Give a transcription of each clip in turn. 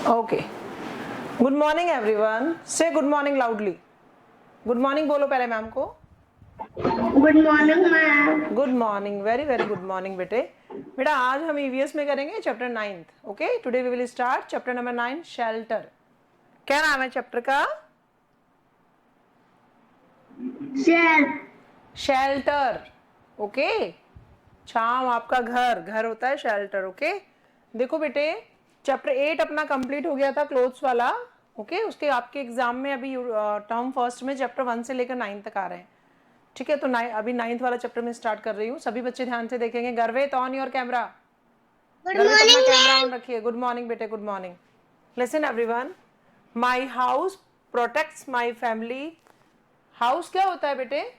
Okay. Good morning everyone. Say good morning loudly. Good morning बोलो पहले ma'am को. Good morning ma'am. Good morning. Very very good morning बेटे. बेटा आज हम EVS में करेंगे chapter 9th. Okay. Today we will start chapter number 9 shelter. क्या नाम है चैप्टर का? Shelter. Okay. छांव आपका घर होता है शेल्टर. ओके देखो बेटे चैप्टर 8 अपना कंप्लीट हो गया था क्लोथ्स वाला. ओके उसके आपके एग्जाम में अभी टर्म फर्स्ट में चैप्टर 1 से लेकर 9 तक आ रहे हैं. ठीक है तो अभी 9th वाला चैप्टर में स्टार्ट कर रही हूँ. सभी बच्चे ध्यान से देखेंगे. गर्वेत ऑन योर कैमरा. गर्वेत अपना कैमरा ऑन रखिए. गुड मॉर्निंग बेटे. Good morning. Listen everyone. My house protects my family. House क्या होता है बेटे?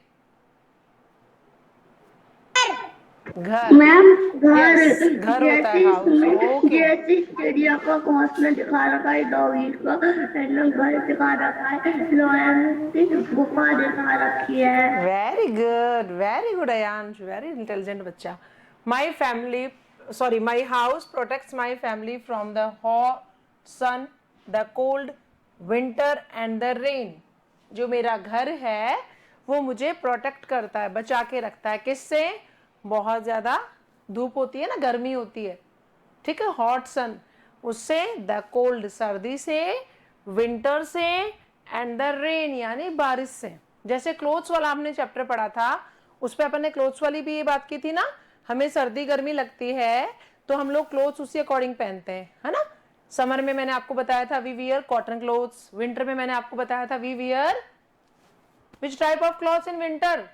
घर. मैम घर. Yes, घर होता है हाउस. ओके जैसे चिड़िया का घोंसला दिखा रखा है, डॉगी का घर दिखा रखा है, लॉयन की गुफा दिखा रखी है. Very good Ayansh. Very intelligent बच्चा. My family my house protects my family from the hot sun, the cold winter and the rain. जो मेरा घर है वो मुझे प्रोटेक्ट करता है, बचा के रखता है. किससे? बहुत ज्यादा धूप होती है ना, गर्मी होती है. ठीक है. हॉट सन उससे, द कोल्ड सर्दी से, विंटर से एंड द रेन यानी बारिश से. जैसे क्लोथ्स वाला हमने चैप्टर पढ़ा था उस पे अपन ने क्लोथ्स वाली भी ये बात की थी ना. हमें सर्दी गर्मी लगती है तो हम लोग क्लोथ्स उसी अकॉर्डिंग पहनते हैं, है ना. समर में मैंने आपको बताया था we wear cotton clothes. Winter में मैंने आपको बताया था we wear which type of clothes in winter?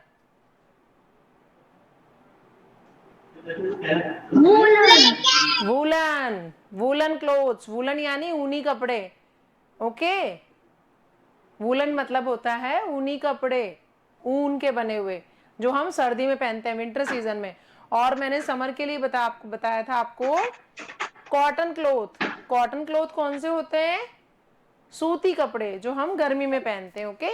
Woollen clothes. Woollen यानी ऊनी कपड़े. ओके वूलन मतलब होता है ऊनी कपड़े, ऊन के बने हुए जो हम सर्दी में पहनते हैं विंटर सीजन में. और मैंने समर के लिए बताया था आपको कॉटन क्लोथ. कॉटन क्लोथ कौन से होते हैं? सूती कपड़े जो हम गर्मी में पहनते हैं. ओके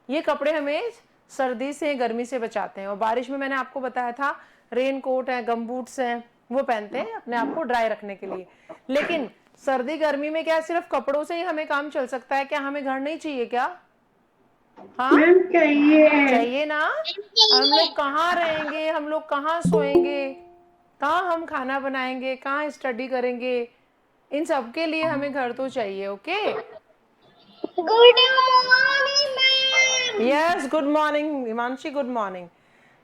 ये कपड़े हमें सर्दी से गर्मी से बचाते हैं. और बारिश में मैंने आपको बताया था रेन कोट है, गम बूट्स हैं, वो पहनते हैं अपने आप को ड्राई रखने के लिए. लेकिन सर्दी गर्मी में क्या सिर्फ कपड़ों से ही हमें काम चल सकता है क्या? हमें घर नहीं चाहिए क्या? हाँ चाहिए ना. हम लोग कहाँ रहेंगे, हम लोग कहाँ सोएंगे, कहाँ हम खाना बनाएंगे, कहाँ स्टडी करेंगे, इन सब के लिए हमें घर तो चाहिए. Okay good morning ma'am. Yes good morning Himanshi. Good morning.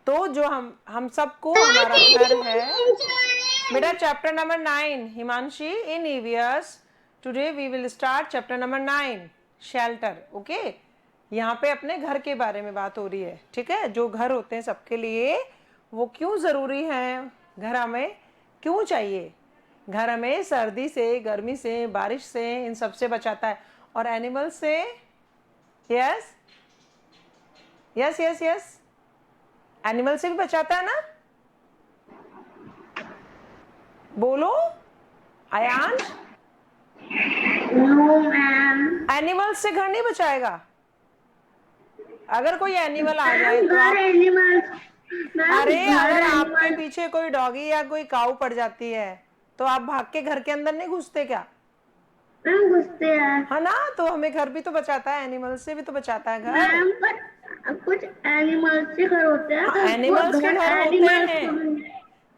तो जो हम सबको हमारा घर है बेटा. Chapter number 9 Himanshi in EVS. Today we will start chapter number 9 shelter. Okay यहाँ पे अपने घर के बारे में बात हो रही है. ठीक है जो घर होते हैं सबके लिए वो क्यों जरूरी है, घर हमें क्यों चाहिए. घर हमें सर्दी से, गर्मी से, बारिश से, इन सब से बचाता है. और एनिमल से. Yes yes yes yes animal से भी बचाता है ना. बोलो आयांश. No ma'am. एनिमल से घर नहीं बचाएगा. अगर कोई एनिमल आ जाए तो आप, अरे अगर आपके पीछे कोई डॉगी या कोई काऊ पड़ जाती है तो आप भाग के घर के अंदर नहीं घुसते क्या? घुसते हैं. है ना. तो हमें घर भी तो बचाता है, एनिमल से भी तो बचाता है घर. कुछ एनिमल्स के घर होते हैं. एनिमल्स के घर होते हैं.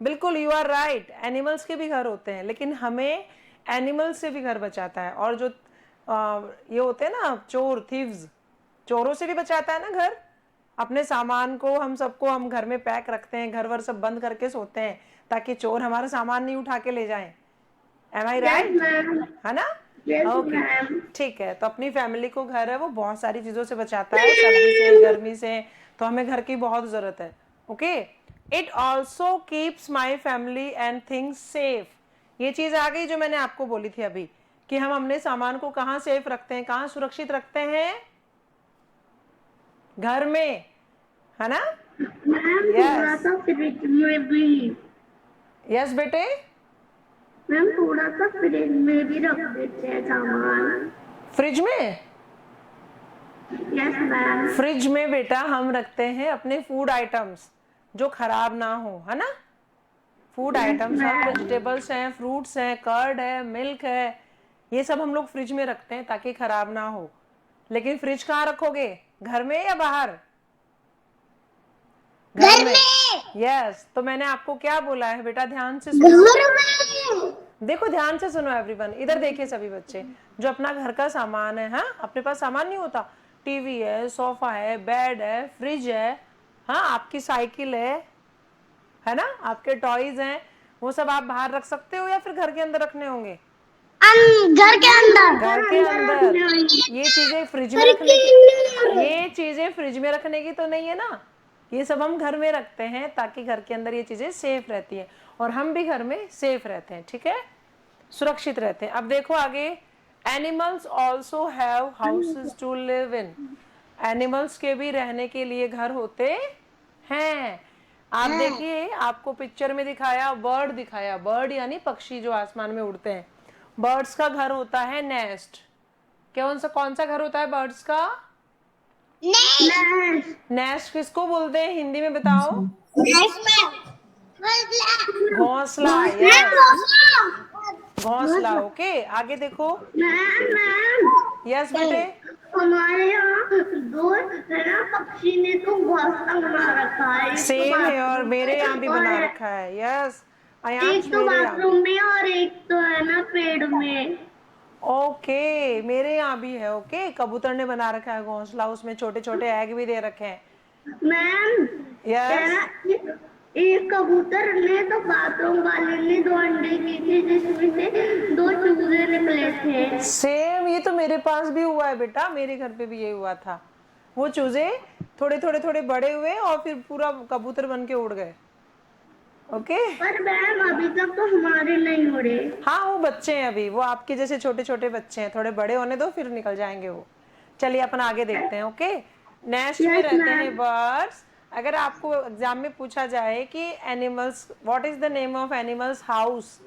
बिल्कुल यू आर राइट. एनिमल्स के भी घर होते हैं लेकिन हमें एनिमल्स से भी घर बचाता है. और जो ये होते हैं ना चोर, थीव्स, चोरों से भी बचाता है ना घर. अपने सामान को हम घर में पैक रखते हैं, घर वर सब बंद करके सोते हैं ताकि चोर हमारा सामान नहीं उठा के ले जाएं. M I right? है ना. ओके ठीक है. तो अपनी फैमिली को घर है वो बहुत सारी चीजों से बचाता है, सर्दी से, गर्मी से. तो हमें घर की बहुत जरूरत है. Okay it also keeps my family and things safe. ये चीज आ गई जो मैंने आपको बोली थी अभी कि हम अपने सामान को कहाँ सेफ रखते हैं, कहाँ सुरक्षित रखते हैं? घर में, है ना. यस बेटे. मैम थोड़ा सा फ्रिज में भी रख देते हैं सामान. फ्रिज में? Yes ma'am. फ्रिज में बेटा हम रखते हैं अपने फूड आइटम्स जो खराब ना हो, है ना. फूड आइटम्स हम वेजिटेबल्स हैं, फ्रूट्स हैं, कर्ड है, मिल्क है, ये सब हम लोग फ्रिज में रखते हैं ताकि खराब ना हो। लेकिन फ्रिज कहाँ रखोगे, घर में या बाहर? घर में। यस, तो मैंने आपको क्या बोला है बेटा, ध्यान से सुनो। देखो ध्यान से सुनो एवरीवन, इधर देखिए सभी बच्चे, जो अपना घर का सामान है, हाँ अपने पास सामान नहीं होता, टीवी है, सोफा है, बेड है, फ्रिज है, हाँ आपकी साइकिल है ना, आपके टॉयज हैं, वो सब आप बाहर रख सकते हो या फिर घर के अंदर रखने होंगे? घर के अंदर। घर के अंदर। ये चीजें फ्रिज में रखने की, ये चीजें फ्रिज में रखने की तो नहीं है ना, ये सब हम घर में रखते हैं ताकि घर के अंदर ये चीजें सेफ रहती है और हम भी घर में सेफ रहते हैं, ठीक है, सुरक्षित रहते हैं। अब देखो आगे, animals also have houses to live in. Animals के भी रहने के लिए घर होते हैं। आप देखिए, आपको पिक्चर में दिखाया, बर्ड दिखाया, बर्ड यानी पक्षी जो आसमान में उड़ते हैं। बर्ड्स का घर होता है नेस्ट। कौन सा घर होता है बर्ड्स का? नेस्ट किसको बोलते हैं हिंदी में बताओ? घोंसला। घोंसला। ओके, आगे देखो। यस बेटे। हमारे यहाँ दो है ना, पक्षी ने तो घोंसला बना रखा है। सेम है, और मेरे यहाँ भी बना रखा है। यस, एक तो बाथरूम में और एक तो है ना पेड़ में। ओके, मेरे यहाँ भी है। ओके, कबूतर ने बना रखा है घोंसला, उसमें छोटे छोटे एग भी दे रखे हैं। मैम यस, एक कबूतर ने तो बाथरूम वाले ने 2 अंडे की थी जिसमें से 2 चूजे निकले थे। सेम, ये तो मेरे पास भी हुआ है बेटा, मेरे घर पे भी ये हुआ था। वो चूजे थोड़े थोड़े थोड़े बड़े हुए और फिर पूरा कबूतर बन के उड़ गए। ओके, पर मैम अभी तक तो हमारे नहीं उड़े। हाँ वो बच्चे हैं अभी, वो आपके जैसे छोटे छोटे बच्चे हैं, थोड़े बड़े होने दो फिर निकल जाएंगे वो। चलिए अपन आगे देखते हैं। ओके, नेस्ट में रहते हैं बर्ड्स। अगर आपको एग्जाम में पूछा जाए कि animals, what is the name of animals house,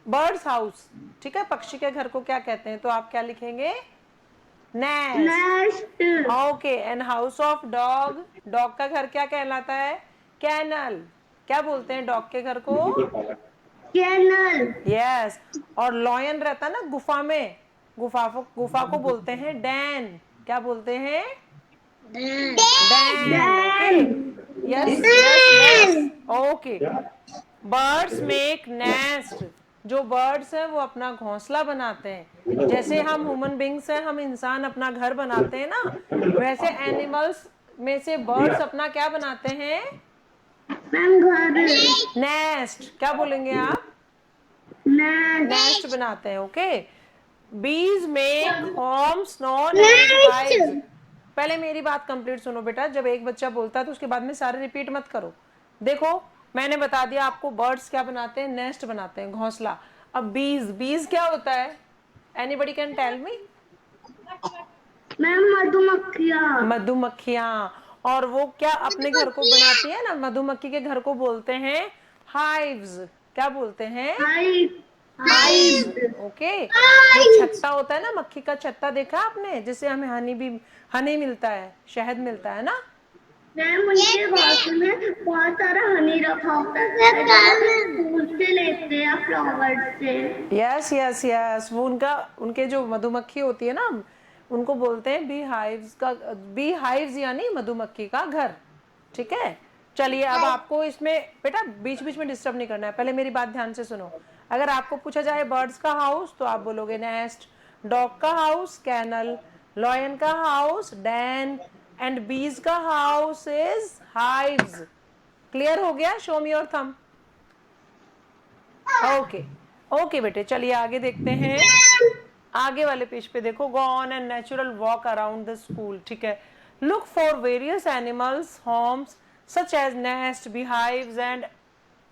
birds house, ठीक है, पक्षी के घर को क्या कहते हैं, तो आप क्या लिखेंगे? Nest. Okay, and house of dog, dog का घर क्या कहलाता है? कैनल। क्या बोलते हैं डॉग के घर को? कैनल। यस, और लॉयन रहता है ना गुफा में, गुफा को बोलते हैं डैन। क्या बोलते हैं? Dan. Okay, yes yes yes. Okay, birds make nest. जो बर्ड्स हैं वो अपना घोंसला बनाते हैं। जैसे हम ह्यूमन बींग्स हैं, हम इंसान अपना घर बनाते हैं ना, वैसे एनिमल्स में से बर्ड्स अपना क्या बनाते हैं? नेस्ट। क्या बोलेंगे आप? नेस्ट बनाते हैं। Okay, bees make homes known as hives. पहले मेरी बात कंप्लीट सुनो बेटा, जब एक बच्चा बोलता है तो उसके बाद में सारे रिपीट मत करो। देखो मैंने बता दिया आपको, बर्ड्स क्या बनाते हैं? नेस्ट बनाते हैं, घोंसला। अब बीज, बीज क्या होता है? Anybody can tell me? Ma'am मधुमक्खियाँ। मधुमक्खियाँ। और वो क्या अपने घर को बनाती है ना, मधुमक्खी के घर को बोलते हैं हाइव्स। क्या बोलते हैं? हाइव्स। ओके, जो छत्ता होता है ना, मक्खी का छत्ता देखा आपने, जिससे हमें हनी मिलता है, शहद मिलता है ना। मैम उनके घोंसले में बहुत सारा हनी रखा होता है, फूल से लेते हैं, फ्लावर से। यस यस यस, वो उनके जो मधुमक्खी होती है ना, उनको बोलते हैं बी हाइव्स का, बी हाइव्स यानी मधुमक्खी का घर, ठीक है। चलिए अब आपको इसमें बेटा बीच बीच में डिस्टर्ब नहीं करना है, पहले मेरी बात ध्यान से सुनो। अगर आपको पूछा जाए बर्ड्स का हाउस तो आप बोलोगे नेस्ट, डॉग का हाउस कैनल, लॉयन का हाउस डैन, एंड बीज का हाउस इज हाइव्स। क्लियर हो गया? Show me your thumb. Okay okay बेटे, चलिए आगे देखते हैं। आगे वाले पेज पे देखो, go on and natural walk around the school, ठीक है। Look for various animals homes such as nest, beehives and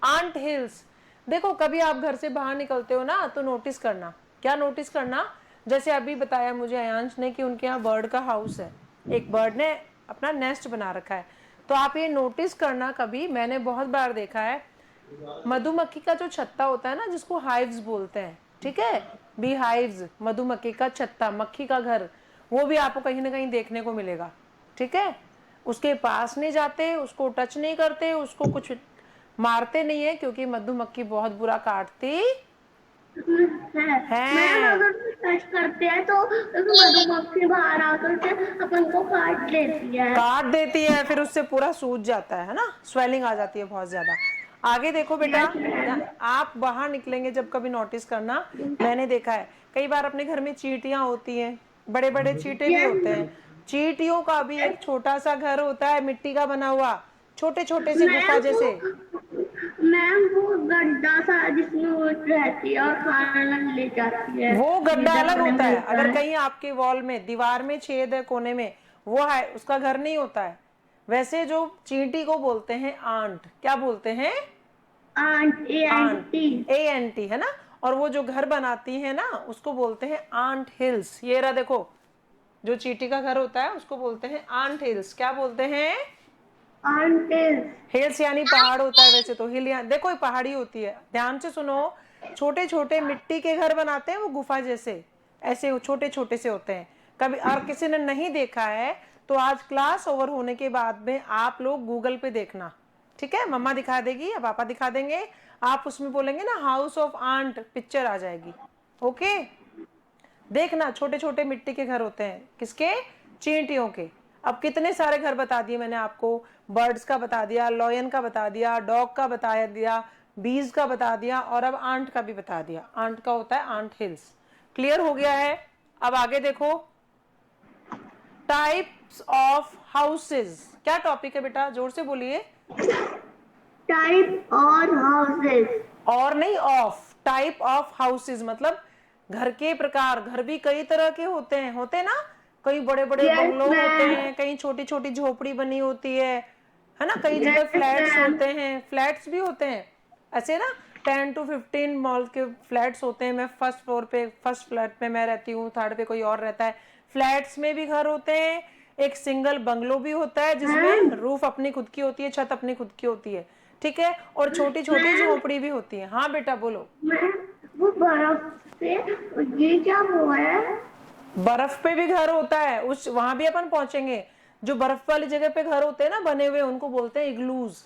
ant hills. देखो कभी आप घर से बाहर निकलते हो ना, तो नोटिस करना। क्या नोटिस करना? जैसे अभी बताया मुझे अयांश ने कि उनके यहाँ बर्ड का हाउस है, एक बर्ड ने अपना नेस्ट बना रखा है, तो आप ये नोटिस करना। कभी मैंने बहुत बार देखा है, मधुमक्खी का जो छत्ता होता है ना, जिसको हाइव्स बोलते हैं, ठीक है, बी हाइव्स, मधुमक्खी का छत्ता, मक्खी का घर, वो भी आपको कहीं ना कहीं देखने को मिलेगा, ठीक है। उसके पास नहीं जाते, उसको टच नहीं करते, उसको कुछ मारते नहीं है, क्योंकि मधुमक्खी बहुत बुरा काटती मैम है। अगर टच करते हैं तो मधुमक्खी बाहर आकर के अपन को काट लेती है। काट देती है, फिर उससे पूरा सूज जाता है ना, स्वेलिंग आ जाती है बहुत ज्यादा। आगे देखो बेटा, यस मैम। आप बाहर निकलेंगे जब कभी नोटिस करना, मैंने देखा है कई बार अपने घर में चींटियां होती हैं, बड़े बड़े चींटे भी यस होते मैम। हैं। चींटियों का भी एक छोटा सा घर होता है, मिट्टी का बना हुआ, छोटे छोटे से गुफा मैम वो जैसे। मैम वो गड्ढा सा जिसमें वो रहती है और खाना ले जाती है, वो गड्ढा जिधर अलग उन्हें होता है, मिलता अगर है। कहीं आपके वॉल में दीवार में छेद है कोने में, वो है उसका घर नहीं होता है। वैसे जो चींटी को बोलते हैं आंट, क्या बोलते हैं? Aunt, aunt, ANT। ANT है ना। और वो जो घर बनाती है ना उसको बोलते हैं आंट हिल्स। ये रहा देखो, जो चींटी का घर होता है उसको बोलते हैं आंट हिल्स। क्या बोलते हैं? आंट। हिल्स यानी पहाड़ होता है, वैसे तो हिल देखो ये पहाड़ी होती है। ध्यान से सुनो, छोटे छोटे मिट्टी के घर बनाते हैं वो गुफा जैसे, ऐसे छोटे छोटे से होते हैं। कभी और किसी ने नहीं देखा है तो आज क्लास ओवर होने के बाद में आप लोग गूगल पे देखना, ठीक है? मम्मा दिखा देगी या पापा दिखा देंगे, आप उसमें बोलेंगे ना हाउस ऑफ आंट, पिक्चर आ जाएगी। ओके, देखना छोटे छोटे मिट्टी के घर होते हैं, किसके? चींटियों के। अब कितने सारे घर बता दिए मैंने आपको, बर्ड्स का बता दिया, लॉयन का बता दिया, डॉग का बता दिया, बीज का बता दिया, और अब आंट का भी बता दिया। आंट का होता है आंट हिल्स। क्लियर हो गया है? अब आगे देखो, टाइप्स ऑफ हाउसेस। क्या टॉपिक है बेटा, जोर से बोलिए। टाइप और हाउसेस। और नहीं, ऑफ, टाइप ऑफ हाउसेस मतलब घर के प्रकार। घर भी कई तरह के होते हैं ना, कई बड़े बड़े यस बंगलो होते मैम। हैं, कहीं छोटी छोटी झोपड़ी बनी होती है ना, कई जगह यस फ्लैट्स मैम। होते हैं, फ्लैट्स भी होते हैं ऐसे ना, 10 to 15 मॉल के फ्लैट्स होते हैं। मैं फर्स्ट फ्लोर पे, फर्स्ट फ्लैट में मैं रहती हूँ, थर्ड पे कोई और रहता है। फ्लैट्स में भी घर होते हैं, एक सिंगल बंगलो भी होता है जिसमें मैम रूफ अपनी खुद की होती है, छत अपनी खुद की होती है, ठीक है? और छोटी छोटी मैम झोपड़ी भी होती है। हाँ बेटा बोलो। मैम वो बर्फ से, ये क्या वो है? बर्फ पे भी घर होता है, उस वहां भी अपन पहुंचेंगे। जो बर्फ वाली जगह पे घर होते हैं ना बने हुए, उनको बोलते हैं इग्लूज,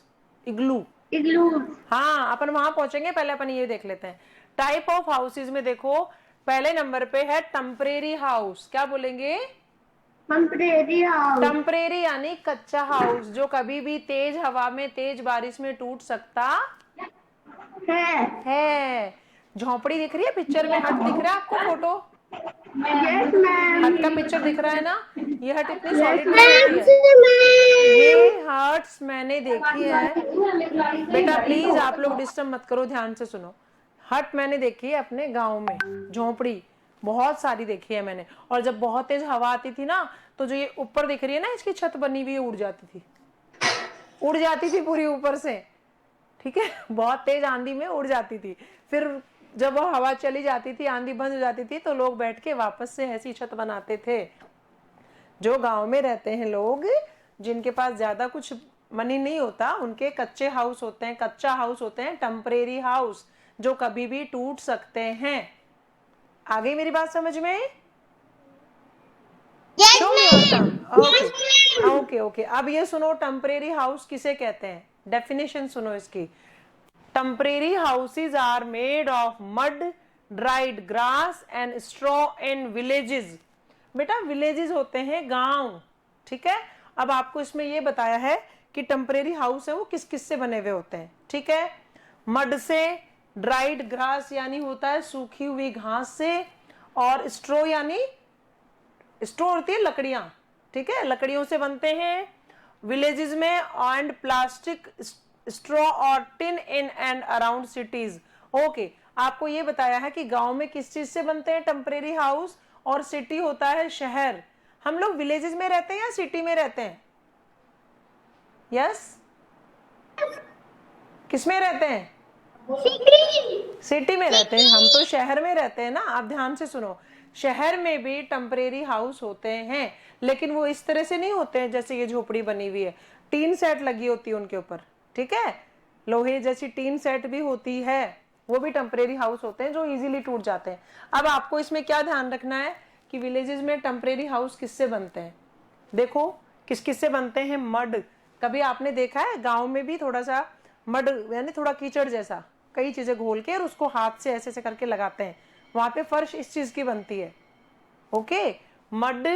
इग्लू। इग्लू। हाँ, अपन वहां पहुंचेंगे, पहले अपन ये देख लेते हैं। टाइप ऑफ हाउसेज में देखो, पहले नंबर पे है टेम्परेरी हाउस। क्या बोलेंगे? Temporary house. टेम्परेरी यानी कच्चा हाउस, जो कभी भी तेज हवा में, तेज बारिश में टूट सकता है। झोपड़ी दिख रही है पिक्चर में, हट दिख रहा है आपको फोटो? Yes ma'am. हट का पिक्चर दिख रहा है ना? ये हट इतनी यस सॉलिड नहीं होती मैम। है। ये हर्ट्स मैंने देखी है बेटा, प्लीज आप लोग डिस्टर्ब मत करो, ध्यान से सुनो। हट मैंने देखी है अपने गांव में, झोपड़ी बहुत सारी देखी है मैंने। और जब बहुत तेज हवा आती थी ना, तो जो ये ऊपर दिख रही है ना, इसकी छत बनी हुई उड़ जाती थी, उड़ जाती थी पूरी ऊपर से, ठीक है? बहुत तेज आंधी में उड़ जाती थी। फिर जब वो हवा चली जाती थी, आंधी बंद हो जाती थी, तो लोग बैठ के वापस से ऐसी छत बनाते थे। जो गांव में रहते हैं लोग, जिनके पास ज्यादा कुछ मनी नहीं होता, उनके कच्चे हाउस होते हैं, कच्चा हाउस होते हैं, टेम्परेरी हाउस, जो कभी भी टूट सकते हैं। आ गई मेरी बात समझ में? Show me your term. Okay okay okay, अब ये सुनो, टेम्परेरी हाउस किसे कहते हैं, डेफिनेशन सुनो इसकी। Temporary houses are made of mud, dried grass and straw in villages. बेटा विलेजेस होते हैं गांव, ठीक है? अब आपको इसमें ये बताया है कि टेम्परेरी हाउस है वो किस किस से बने हुए होते हैं, ठीक है? मड से, ड्राइड ग्रास यानी होता है सूखी हुई घास से, और स्ट्रो यानी, स्ट्रो होती है लकड़ियां, ठीक है? लकड़ियों से बनते हैं विलेजेस में, एंड प्लास्टिक स्ट्रॉ और tin in and around cities. Okay, आपको ये बताया है कि गांव में किस चीज से बनते हैं टेम्परेरी हाउस, और सिटी होता है शहर। हम लोग विलेजेस में रहते हैं या सिटी में रहते हैं? यस, किस में रहते हैं? सिटी में रहते हैं। हम तो शहर में रहते हैं ना। आप ध्यान से सुनो, शहर में भी टेम्परेरी हाउस होते हैं, लेकिन वो इस तरह से नहीं होते हैं जैसे ये झोपड़ी बनी हुई है, टीन सेट लगी होती है उनके ऊपर, ठीक है? लोहे जैसी टीन सेट भी होती है, वो भी टेम्परेरी हाउस होते हैं जो इजीली टूट जाते हैं। अब आपको इसमें क्या ध्यान रखना है कि विलेजेस में टेम्परेरी हाउस किससे बनते हैं? देखो किस किस से बनते हैं। मड, कभी आपने देखा है गांव में भी थोड़ा सा मड यानी थोड़ा कीचड़ जैसा, कई चीजें घोल के और उसको हाथ से ऐसे ऐसे करके लगाते हैं, वहां पे फर्श इस चीज की बनती है। ओके, मड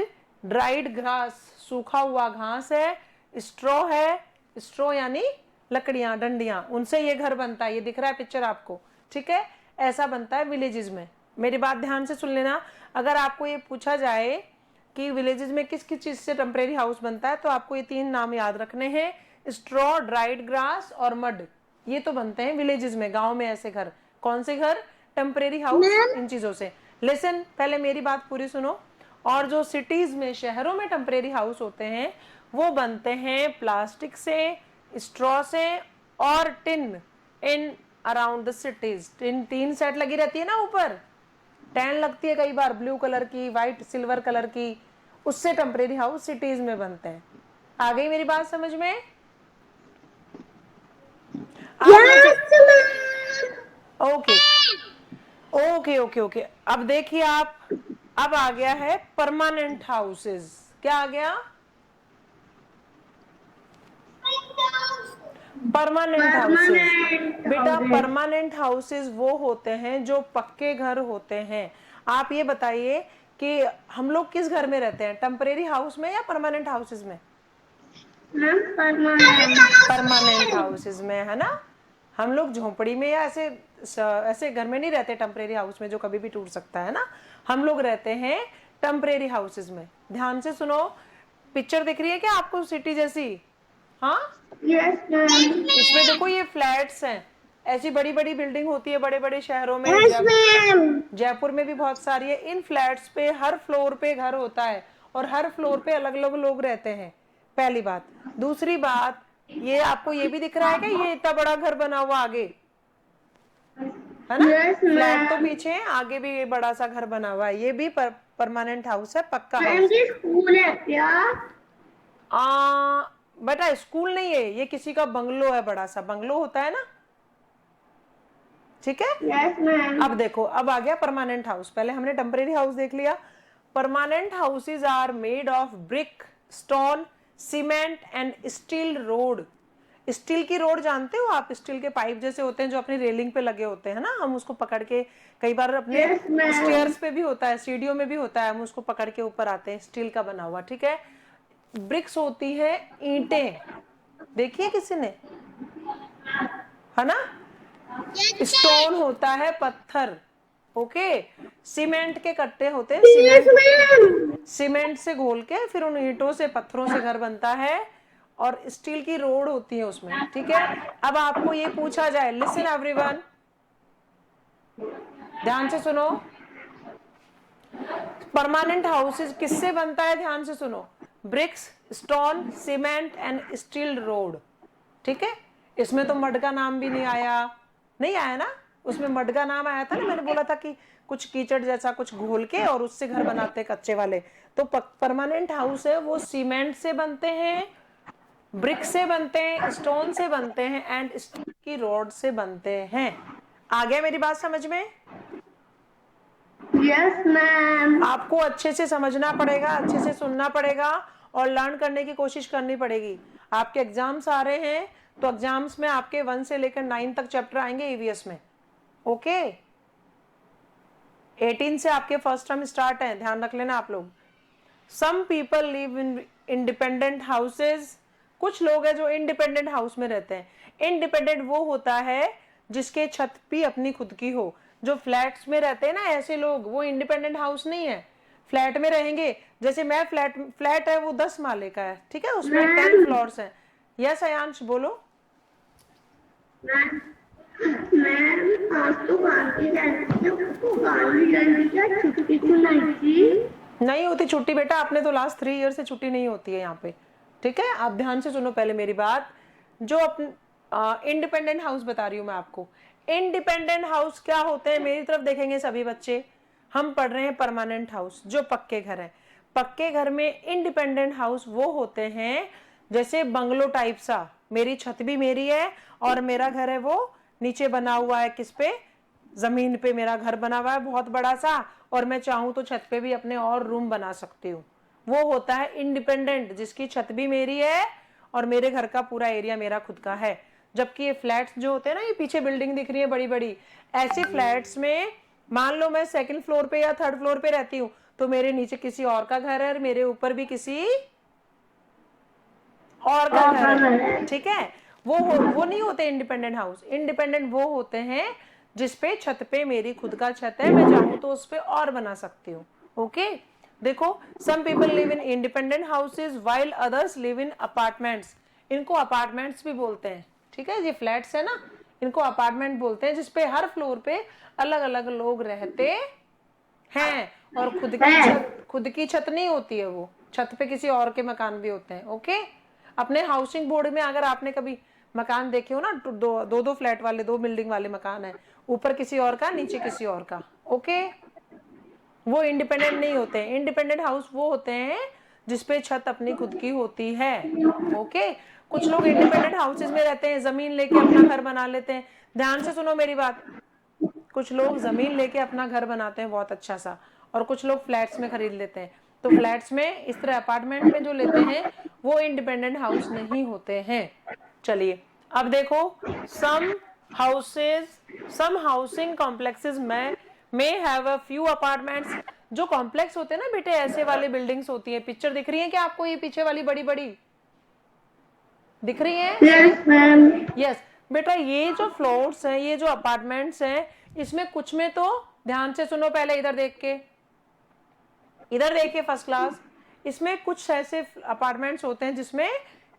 ड्राइड ग्रास, सूखा हुआ घास है, स्ट्रॉ है, स्ट्रॉ यानी लकड़ियां, डंडियां, उनसे ये घर बनता है। ये दिख रहा है पिक्चर आपको, ठीक है, ऐसा बनता है विलेजेस में। मेरी बात ध्यान से सुन लेना, अगर आपको ये पूछा जाए कि विलेजेस में किस किस चीज से टेम्परेरी हाउस बनता है, तो आपको ये 3 नाम याद रखने हैं, स्ट्रॉ, ड्राइड ग्रास और मड। ये तो बनते हैं विलेजेस में, गांव में ऐसे घर। कौन से घर? टेम्परेरी हाउस, इन चीजों से। लिसन, पहले मेरी बात पूरी सुनो। और जो सिटीज में, शहरों में टेम्परेरी हाउस होते हैं वो बनते हैं प्लास्टिक से, स्ट्रॉ से और tin. In around the cities तीन सेट लगी रहती है ना ऊपर, टैन लगती है कई बार, ब्लू कलर की, व्हाइट सिल्वर कलर की, उससे टेम्परेरी हाउस सिटीज में बनते हैं। आ गई मेरी बात समझ में? ओके ओके ओके ओके, अब देखिए आप, अब आ गया है परमानेंट हाउसेस। क्या आ गया? Permanent houses. बेटा परमानेंट हाउसेस वो होते हैं जो पक्के घर होते हैं। आप ये बताइए कि हम लोग किस घर में रहते हैं, टेम्परेरी हाउस में या परमानेंट हाउसेस में? परमानेंट हाउसेस में, है ना। हम लोग झोपड़ी में या ऐसे ऐसे घर में नहीं रहते टेम्परेरी हाउस में जो कभी भी टूट सकता है ना। हम लोग रहते हैं टेम्परेरी हाउसेस में। ध्यान से सुनो, पिक्चर दिख रही है क्या आपको सिटी जैसी? हाँ, यस मैम। इसमें देखो ये फ्लैट्स हैं, ऐसी बड़ी बड़ी बिल्डिंग होती है बड़े बड़े शहरों में, यस मैम। जयपुर में भी बहुत सारी है। इन फ्लैट्स पे हर फ्लोर पे घर होता है और हर फ्लोर पे अलग अलग लोग रहते हैं, पहली बात। दूसरी बात, ये आपको ये भी दिख रहा है क्या, ये इतना बड़ा घर बना हुआ आगे, है ना? यस फ्लैट तो मैम। पीछे है, आगे भी ये बड़ा सा घर बना हुआ है, ये भी परमानेंट हाउस है, पक्का मैम हाउस। ये स्कूल है क्या? बेटा स्कूल नहीं है, ये किसी का बंगलो है, बड़ा सा बंगलो होता है ना, ठीक है। Yes ma'am. अब देखो, अब आ गया परमानेंट हाउस। पहले हमने टेम्परेरी हाउस देख लिया। Permanent houses are made of brick, stone, cement and steel rod. Steel की रोड जानते हो आप? स्टील के पाइप जैसे होते हैं जो अपनी रेलिंग पे लगे होते हैं ना, हम उसको पकड़ के, कई बार अपने Yes, ma'am. स्टेयर्स पे भी होता है, सीढ़ियों में भी होता है, हम उसको पकड़ के ऊपर आते हैं, स्टील का बना हुआ, ठीक है। ब्रिक्स होती है ईंटें, देखिए किसी ने, है ना। स्टोन होता है पत्थर, ओके। सीमेंट के कट्टे होते हैं, सीमेंट से घोल के फिर उन ईंटों से, पत्थरों से घर बनता है, और स्टील की रोड होती है उसमें, ठीक है। अब आपको ये पूछा जाए, लिसन एवरीवन, ध्यान से सुनो, परमानेंट हाउसेज किससे बनता है? ध्यान से सुनो, bricks, stone, cement and steel rod, ठीक है। इसमें तो मड का नाम भी नहीं आया, नहीं आया ना, उसमें मड का नाम आया था ना, मैंने बोला था कि कुछ कीचड़ जैसा कुछ घोल के और उससे घर बनाते कच्चे वाले। तो परमानेंट हाउस है वो सीमेंट से बनते हैं, ब्रिक से बनते हैं, स्टोन से बनते हैं एंड स्टील की रॉड से बनते हैं। आ गया मेरी बात समझ में? Yes ma'am. आपको अच्छे से समझना पड़ेगा, अच्छे से सुनना पड़ेगा और लर्न करने की कोशिश करनी पड़ेगी। आपके एग्जाम्स आ रहे हैं, तो एग्जाम्स में आपके 1 से लेकर 9 तक चैप्टर आएंगे ईवीएस में, ओके। 18 से आपके फर्स्ट टर्म स्टार्ट है, ध्यान रख लेना आप लोग। Some people live in independent houses, कुछ लोग हैं जो इंडिपेंडेंट हाउस में रहते हैं। इंडिपेंडेंट वो होता है जिसके छत भी अपनी खुद की हो। जो फ्लैट्स में रहते हैं ना ऐसे लोग, वो इंडिपेंडेंट हाउस नहीं है, फ्लैट में रहेंगे। जैसे मैं फ्लैट है वो 10 माले का है, ठीक है, उसमें 10 फ्लोर्स हैं। यस अयांश बोलो। मैम आज तो गांधी जयंती क्या छुट्टी क्यों नहीं थी? नहीं होती छुट्टी बेटा, आपने तो लास्ट 3 ईयर से छुट्टी नहीं होती है यहाँ पे, ठीक है। आप ध्यान से सुनो पहले मेरी बात, जो इंडिपेंडेंट हाउस बता रही हूँ मैं आपको। इंडिपेंडेंट हाउस क्या होते हैं, मेरी तरफ देखेंगे सभी बच्चे। हम पढ़ रहे हैं परमानेंट हाउस, जो पक्के घर हैं। पक्के घर में इंडिपेंडेंट हाउस वो होते हैं जैसे बंगलो टाइप सा, मेरी छत भी मेरी है और मेरा घर है वो नीचे बना हुआ है, किस पे? जमीन पे मेरा घर बना हुआ है बहुत बड़ा सा, और मैं चाहूं तो छत पे भी अपने और रूम बना सकती हूँ। वो होता है इंडिपेंडेंट, जिसकी छत भी मेरी है और मेरे घर का पूरा एरिया मेरा खुद का है। जबकि ये फ्लैट्स जो होते हैं ना, ये पीछे बिल्डिंग दिख रही है बड़ी बड़ी, ऐसे फ्लैट्स में मान लो मैं सेकंड फ्लोर पे या थर्ड फ्लोर पे रहती हूँ, तो मेरे नीचे किसी और का घर है और मेरे ऊपर भी किसी और का और घर घर है, है। ठीक है। वो नहीं होते इंडिपेंडेंट हाउस। इंडिपेंडेंट वो होते हैं जिसपे छत पे मेरी खुद का छत है, मैं चाहूं तो उस पे और बना सकती हूँ। ओके, देखो, some people live in independent houses while others live in apartments. इनको अपार्टमेंट्स भी बोलते हैं, ठीक है। ये फ्लैट्स है ना, इनको अपार्टमेंट बोलते हैं, जिसपे हर फ्लोर पे अलग अलग लोग रहते हैं और खुद की छत नहीं होती है, वो छत पे किसी और के मकान भी होते हैं। ओके, अपने हाउसिंग बोर्ड में अगर आपने कभी मकान देखे हो ना, तो दो फ्लैट वाले, 2 बिल्डिंग वाले मकान है, ऊपर किसी और का, नीचे किसी और का। ओके, वो इंडिपेंडेंट नहीं होते। इंडिपेंडेंट हाउस वो होते हैं जिसपे छत अपनी खुद की होती है। ओके, कुछ लोग इंडिपेंडेंट हाउसेज में रहते हैं, जमीन लेके अपना घर बना लेते हैं। ध्यान से सुनो मेरी बात, कुछ लोग जमीन लेके अपना घर बनाते हैं बहुत अच्छा सा, और कुछ लोग फ्लैट्स में खरीद लेते हैं। तो फ्लैट्स में इस तरह अपार्टमेंट में जो लेते हैं वो इंडिपेंडेंट हाउस नहीं होते हैं। चलिए अब देखो, सम हाउसेज सम हाउसिंग कॉम्प्लेक्सेस में हैव अ फ्यू अपार्टमेंट्स। जो कॉम्प्लेक्स होते हैं ना बेटे, ऐसे वाले बिल्डिंग्स होती है। पिक्चर दिख रही है क्या आपको? ये पीछे वाली बड़ी बड़ी दिख रही है? Yes ma'am. यस बेटा, ये जो फ्लोर्स हैं, ये जो अपार्टमेंट्स हैं, इसमें कुछ में तो, ध्यान से सुनो, पहले इधर देख के, इधर देखिए फर्स्ट क्लास। इसमें कुछ ऐसे अपार्टमेंट्स होते हैं जिसमें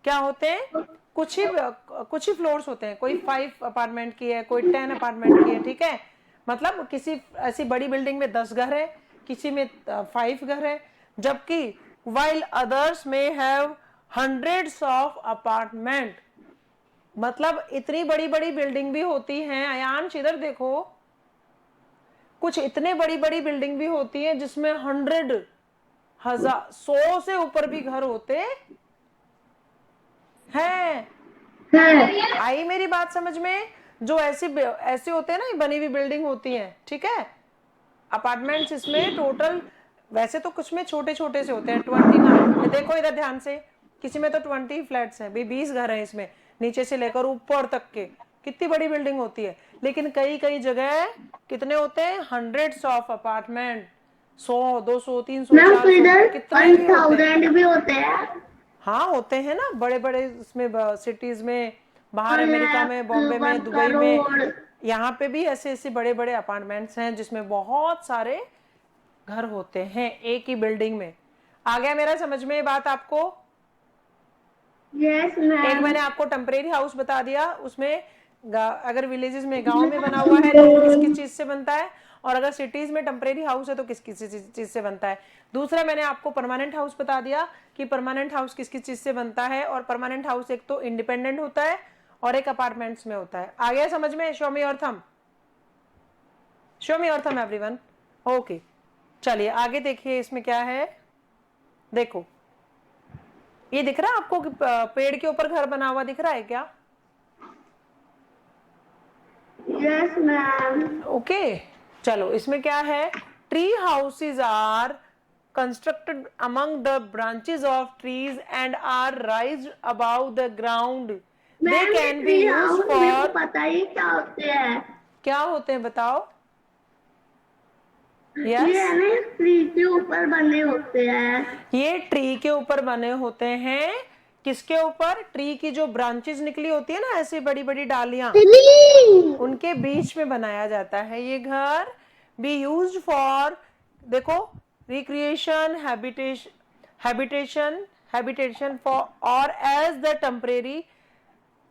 क्या होते हैं, कुछ ही फ्लोर्स होते हैं। कोई 5 अपार्टमेंट की है, कोई 10 अपार्टमेंट की है, ठीक है। मतलब किसी ऐसी बड़ी बिल्डिंग में 10 घर है, किसी में 5 घर है, जबकि वाइल अदर्स में हैव हंड्रेड्स ऑफ अपार्टमेंट। मतलब इतनी बड़ी बड़ी बिल्डिंग भी होती हैं। अयांश इधर देखो, कुछ इतने बड़ी बड़ी बिल्डिंग भी होती है जिसमें 100, 100 से ऊपर भी घर होते हैं। आई मेरी बात समझ में? जो ऐसे होते हैं ना, बनी हुई बिल्डिंग होती है, ठीक है। अपार्टमेंट्स इसमें टोटल, वैसे तो कुछ में छोटे छोटे से होते हैं, 20 ना, देखो इधर ध्यान से, किसी में तो 20 फ्लैट्स हैं, 20 घर हैं इसमें, नीचे से लेकर ऊपर तक के। कितनी बड़ी बिल्डिंग होती है। लेकिन कई कई जगह कितने होते हैं, हंड्रेड्स ऑफ अपार्टमेंट, 100, 200, 300, मैम तो 400, इधर कितने भी होते हैं। 1000 भी होते हैं। हाँ होते हैं ना, बड़े बड़े इसमें सिटीज में, बाहर अमेरिका में, कॉलेज, बॉम्बे 1 में, दुबई में, करोड़। यहाँ पे भी ऐसे ऐसे बड़े बड़े अपार्टमेंट्स हैं जिसमें बहुत सारे घर होते हैं एक ही बिल्डिंग में। आ गया मेरा समझ में ये बात आपको? यस एक मैम। मैंने आपको टेम्परेरी हाउस बता दिया, उसमें अगर विलेजेस में, गांव में बना हुआ है तो वो किस किस चीज से बनता है, और अगर सिटीज में टेम्परेरी हाउस है तो किस किस चीज से बनता है। दूसरा मैंने आपको परमानेंट हाउस बता दिया कि परमानेंट हाउस किस किस चीज से बनता है, और परमानेंट हाउस एक तो इंडिपेंडेंट होता है और एक अपार्टमेंट्स में होता है। आ गया समझ में? शो मी और थंब, शो मी और थंब एवरीवन। ओके, चलिए आगे देखिए, इसमें क्या है, देखो ये दिख रहा है आपको कि पेड़ के ऊपर घर बना हुआ दिख रहा है क्या? Yes ma'am. ओके, चलो इसमें क्या है, tree houses are constructed among the branches of trees and are raised above the ground. दे मैम ये can be tree use house मेरे को फॉर, पता ही क्या होते हैं। क्या होते हैं बताओ? ये यस, है ना, ट्री के ऊपर बने होते हैं। ये ट्री के ऊपर बने होते हैं। किसके ऊपर? ट्री की जो ब्रांचेस निकली होती है ना, ऐसी बड़ी बड़ी डालियां, उनके बीच में बनाया जाता है ये घर। बी यूज फॉर, देखो, रिक्रिएशन, हैबिटेशन फॉर, और एज द टेम्परेरी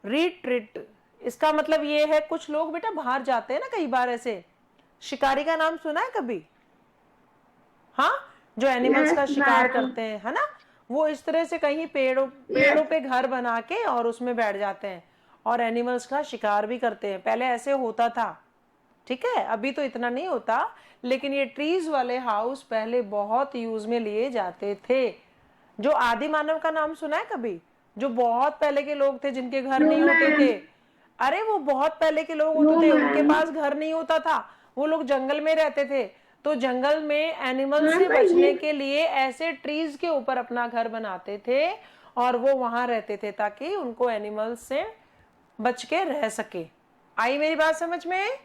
रिट्रीट। इसका मतलब ये है, कुछ लोग बेटा बाहर जाते हैं ना कई बार, ऐसे शिकारी का नाम सुना है कभी? हाँ, जो एनिमल्स का यस शिकार मैम। करते हैं, है ना, वो इस तरह से कहीं पेड़ों यस। पेड़ों पे घर बना के और उसमें बैठ जाते हैं और एनिमल्स का शिकार भी करते हैं। पहले ऐसे होता था, ठीक है, अभी तो इतना नहीं होता, लेकिन ये ट्रीज वाले हाउस पहले बहुत यूज में लिए जाते थे। जो आदि मानव का नाम सुना है कभी? जो बहुत पहले के लोग थे जिनके घर नो नहीं होते मैम। थे। अरे वो बहुत पहले के लोग होते नो थे, उनके मैम। पास घर नहीं होता था, वो लोग जंगल में रहते थे। तो जंगल में एनिमल मैम से पर ये बचने के लिए ऐसे ट्रीज के ऊपर अपना घर बनाते थे और वो वहां रहते थे ताकि उनको एनिमल्स से बच के रह सके। आई मेरी बात समझ में?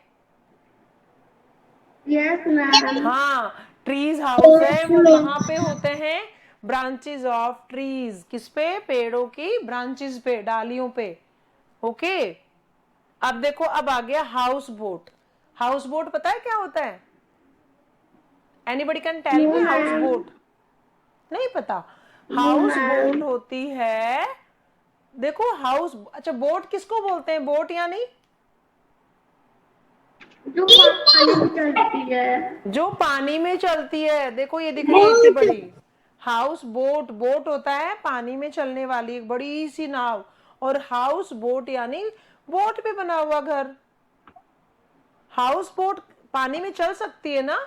Yes ma'am. हाँ, ट्रीज हाउस है वो कहाँ पे होते हैं? Branches of trees. किस पे? पेड़ों की ब्रांचेस पे, डालियों पे। ओके, अब देखो, अब आ गया हाउस बोट। हाउस बोट पता है क्या होता है? Anybody can tell no me house ma'am. Boat? नहीं पता। No house ma'am. बोट होती है, देखो हाउस, अच्छा बोट किसको बोलते हैं? बोट यानी जो पानी में चलती है। जो पानी में चलती है। देखो ये दिख रही है इतनी बड़ी हाउस बोट। बोट होता है पानी में चलने वाली एक बड़ी सी नाव, और हाउस बोट यानी बोट पे बना हुआ घर। हाउस बोट पानी में चल सकती है ना?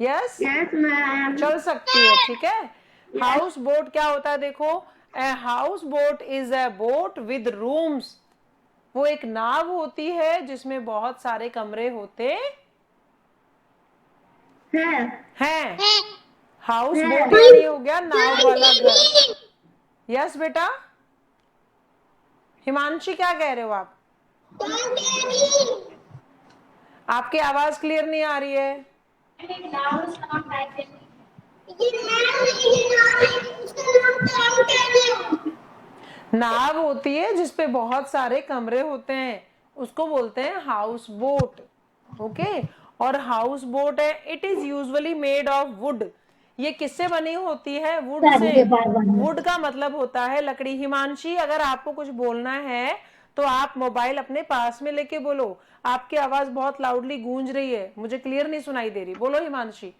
Yes, yes ma'am. चल सकती है, ठीक है। हाउस बोट क्या होता है? देखो, a house boat is a boat with rooms. वो एक नाव होती है जिसमें बहुत सारे कमरे होते है। हैं। हाउस है। बोट यानी हो गया नाव वाला घर। यस बेटा, हिमांशी क्या कह रहे हो आप? आपकी आवाज क्लियर नहीं आ रही है। नाव होती है जिसपे बहुत सारे कमरे होते हैं, उसको बोलते हैं हाउस बोट। ओके, और हाउस बोट है, it is usually made of would. ये किससे बनी होती है? Would say. वुड का मतलब होता है लकड़ी। हिमांशी, अगर आपको कुछ बोलना है तो आप मोबाइल अपने पास में लेके बोलो। आपकी आवाज बहुत लाउडली गूंज रही है, मुझे क्लियर नहीं सुनाई दे रही। बोलो हिमांशी,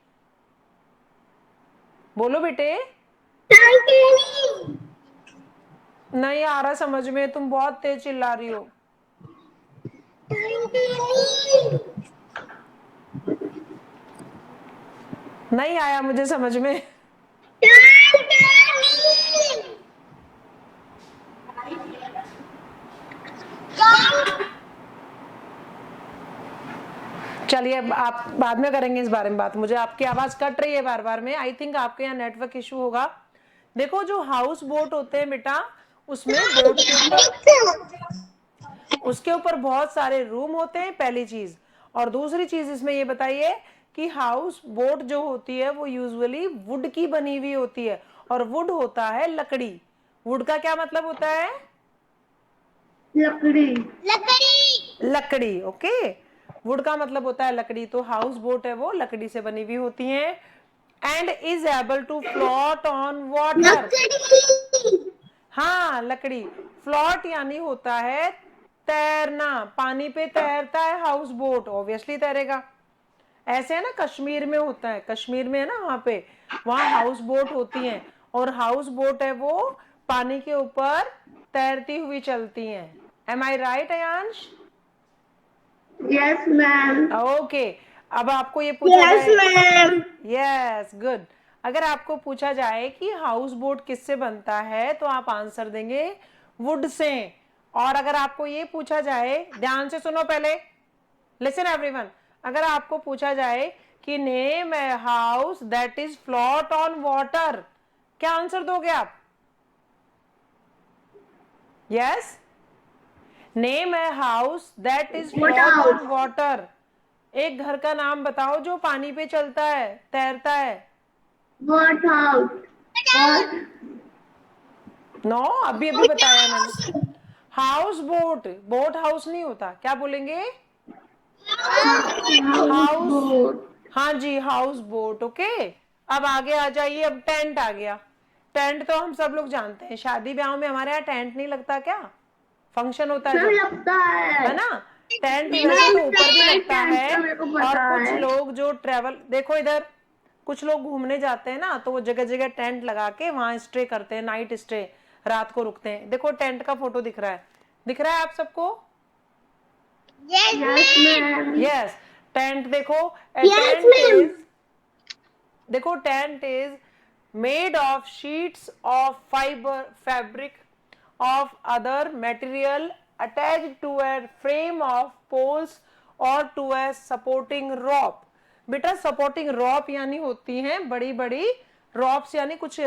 बोलो बेटे। नहीं आ रहा समझ में, तुम बहुत तेज चिल्ला रही हो। नहीं आया मुझे समझ में। चलिए, अब आप बाद में करेंगे इस बारे में बात। मुझे आपकी आवाज कट रही है बार बार में, आई थिंक आपके यहाँ नेटवर्क इशू होगा। देखो, जो हाउस बोट होते हैं बेटा, उसमें बोट के ऊपर, उसके ऊपर बहुत सारे रूम होते हैं, पहली चीज। और दूसरी चीज इसमें ये बताइए कि हाउस बोट जो होती है वो यूजुअली वुड की बनी हुई होती है, और वुड होता है लकड़ी। वुड का क्या मतलब होता है? लकड़ी। लकड़ी। ओके, वुड का मतलब होता है लकड़ी। तो हाउस बोट है वो लकड़ी से बनी हुई होती है। And is able to float on water. हाँ, लकड़ी। फ्लोट यानी होता है तैरना, पानी पे तैरता है हाउस बोट, ऑब्वियसली तैरेगा। ऐसे है ना, कश्मीर में होता है, कश्मीर में है ना, वहां हाउस बोट होती हैं, और हाउस बोट है वो पानी के ऊपर तैरती हुई चलती हैं। Am I right Ayansh? Yes ma'am. Okay, अब आपको ये पूछा यस जाए, मैम। यस गुड, अगर आपको पूछा जाए कि हाउस बोट किससे बनता है तो आप आंसर देंगे वुड से। और अगर आपको ये पूछा जाए, ध्यान से सुनो पहले, लिसन एवरीवन, अगर आपको पूछा जाए कि name a house that is float on water, क्या आंसर दोगे आप? Yes, name a house that is What float on house? Water. एक घर का नाम बताओ जो पानी पे चलता है, तैरता है। What house? What? नो, अभी अभी बताया मैंने। हाउस बोट, बोट हाउस नहीं होता, क्या बोलेंगे? House, Houseboat. हाँ जी, हाउस बोट। ओके, अब आगे आ जाइए। अब टेंट आ गया। टेंट तो हम सब लोग जानते हैं, शादी ब्याह में हमारे यहाँ टेंट नहीं लगता क्या? फंक्शन होता है सर जब, लगता है है। ना? टेंट वैसे तो ऊपर भी लगता टेंट है। का मेरे को और पता कुछ है। लोग जो ट्रेवल, देखो इधर, कुछ लोग घूमने जाते हैं ना, तो वो जगह जगह टेंट लगा के वहां स्टे करते हैं, नाइट स्टे, रात को रुकते हैं। देखो टेंट का फोटो दिख रहा है, दिख रहा है आप सबको? Yes ma'am. यस, टेंट देखो, यस टेंट मैम। इज, देखो tent is made of sheets of fibre fabric of other material attached to a frame of poles or to a supporting rope। बेटा सपोर्टिंग रॉप यानी होती हैं बड़ी बड़ी ropes, यानी कुछ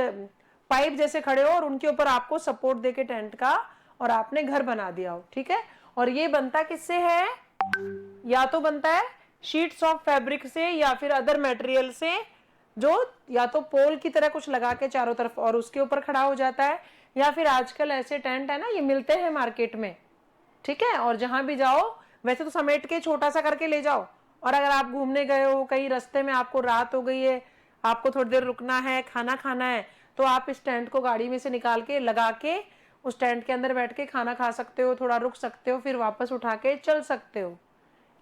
पाइप जैसे खड़े हो और उनके ऊपर आपको सपोर्ट देके टेंट का, और आपने घर बना दिया हो, ठीक है। और ये बनता किससे है? या तो बनता है शीट्स ऑफ फैब्रिक से या फिर अदर मटेरियल से, जो या तो पोल की तरह कुछ लगा के चारों तरफ और उसके ऊपर खड़ा हो जाता है, या फिर आजकल ऐसे टेंट है ना, ये मिलते हैं मार्केट में, ठीक है। और जहां भी जाओ वैसे तो समेट के छोटा सा करके ले जाओ, और अगर आप घूमने गए हो कहीं रास्ते में, आपको रात हो गई है, आपको थोड़ी देर रुकना है, खाना खाना है, तो आप इस टेंट को गाड़ी में से निकाल के लगा के उस टेंट के अंदर बैठ के खाना खा सकते हो, थोड़ा रुक सकते हो, फिर वापस उठा के चल सकते हो।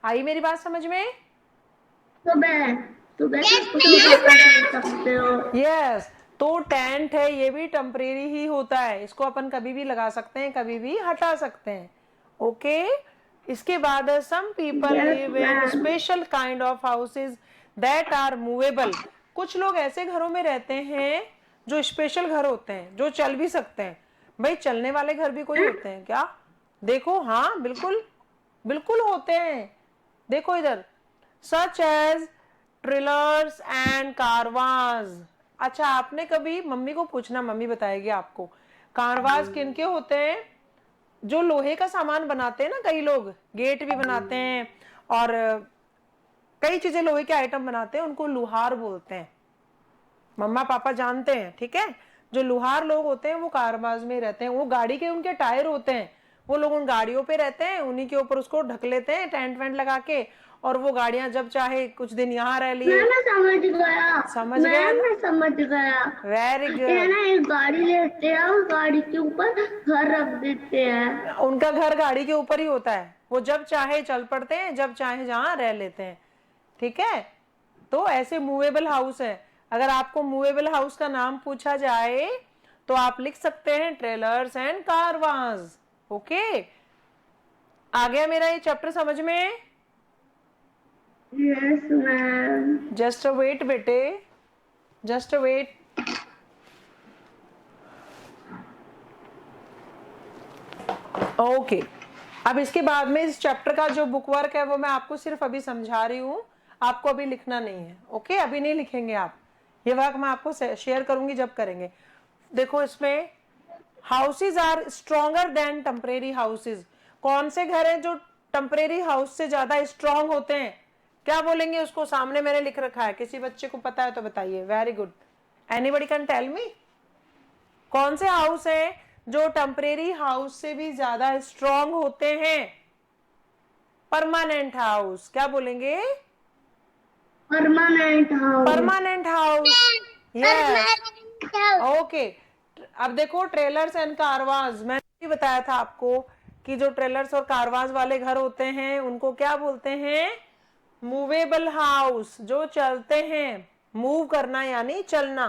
आई मेरी बात समझ में? सुबह सुबह सब कुछ उठा कर सकते हो। यस, तो टेंट है ये भी टेम्परेरी ही होता है, इसको अपन कभी भी लगा सकते हैं, कभी भी हटा सकते हैं। ओके, इसके बाद some people Yes, live in ma'am. Special kind of houses that are movable. कुछ लोग ऐसे घरों में रहते हैं जो स्पेशल घर होते हैं, जो चल भी सकते हैं। भाई चलने वाले घर भी कोई होते हैं क्या? देखो, हाँ बिल्कुल बिल्कुल होते हैं। देखो इधर, such as trailers and caravans. अच्छा, आपने कभी मम्मी को पूछना, मम्मी बताएगी आपको। कारवांस किनके होते हैं? जो लोहे का सामान बनाते हैं ना, कई लोग गेट भी बनाते हैं और कई चीजें लोहे के आइटम बनाते हैं, उनको लुहार बोलते हैं। मम्मा पापा जानते हैं, ठीक है। जो लुहार लोग होते हैं वो कारवांस में रहते हैं, वो गाड़ी के उनके टायर होते हैं, वो लोग उन गाड़ियों पे रहते हैं, उन्हीं के ऊपर उसको ढक लेते हैं टेंट वेंट लगा के, और वो गाड़ियां जब चाहे कुछ दिन यहाँ रह लिए। मैं समझ गया। समझ गया ना? मैं समझ गया। वेरी ये गुड। ना एक गाड़ी लेते हैं और गाड़ी के ऊपर घर रख देते हैं। उनका घर गाड़ी के ऊपर ही होता है, वो जब चाहे चल पड़ते हैं, जब चाहे जहां रह लेते हैं, ठीक है। तो ऐसे मूवेबल हाउस है। अगर आपको मूवेबल हाउस का नाम पूछा जाए तो आप लिख सकते हैं ट्रेलर्स एंड कारवांस। ओके, आ गया मेरा ये चैप्टर समझ में? Yes ma'am. जस्ट वेट बेटे, जस्ट वेट। ओके, अब इसके बाद में इस चैप्टर का जो बुक वर्क है वो मैं आपको सिर्फ अभी समझा रही हूँ, आपको अभी लिखना नहीं है। ओके, अभी नहीं लिखेंगे आप, ये वर्क मैं आपको शेयर करूंगी जब करेंगे। देखो इसमें, houses are stronger than temporary houses. कौन से घर हैं जो टेम्परेरी हाउस से ज्यादा स्ट्रॉन्ग होते हैं? क्या बोलेंगे उसको? सामने मैंने लिख रखा है, किसी बच्चे को पता है तो बताइए। Very good, anybody can tell me. कौन से हाउस है जो टेम्परेरी हाउस से भी ज्यादा स्ट्रॉन्ग होते हैं? Permanent house. क्या बोलेंगे? Permanent house. Permanent house, yes. Okay, अब देखो ट्रेलर्स एंड कारवांस, मैंने भी बताया था आपको कि जो ट्रेलर्स और कारवांस वाले घर होते हैं उनको क्या बोलते हैं? Movable house. जो चलते हैं, मूव करना यानी चलना,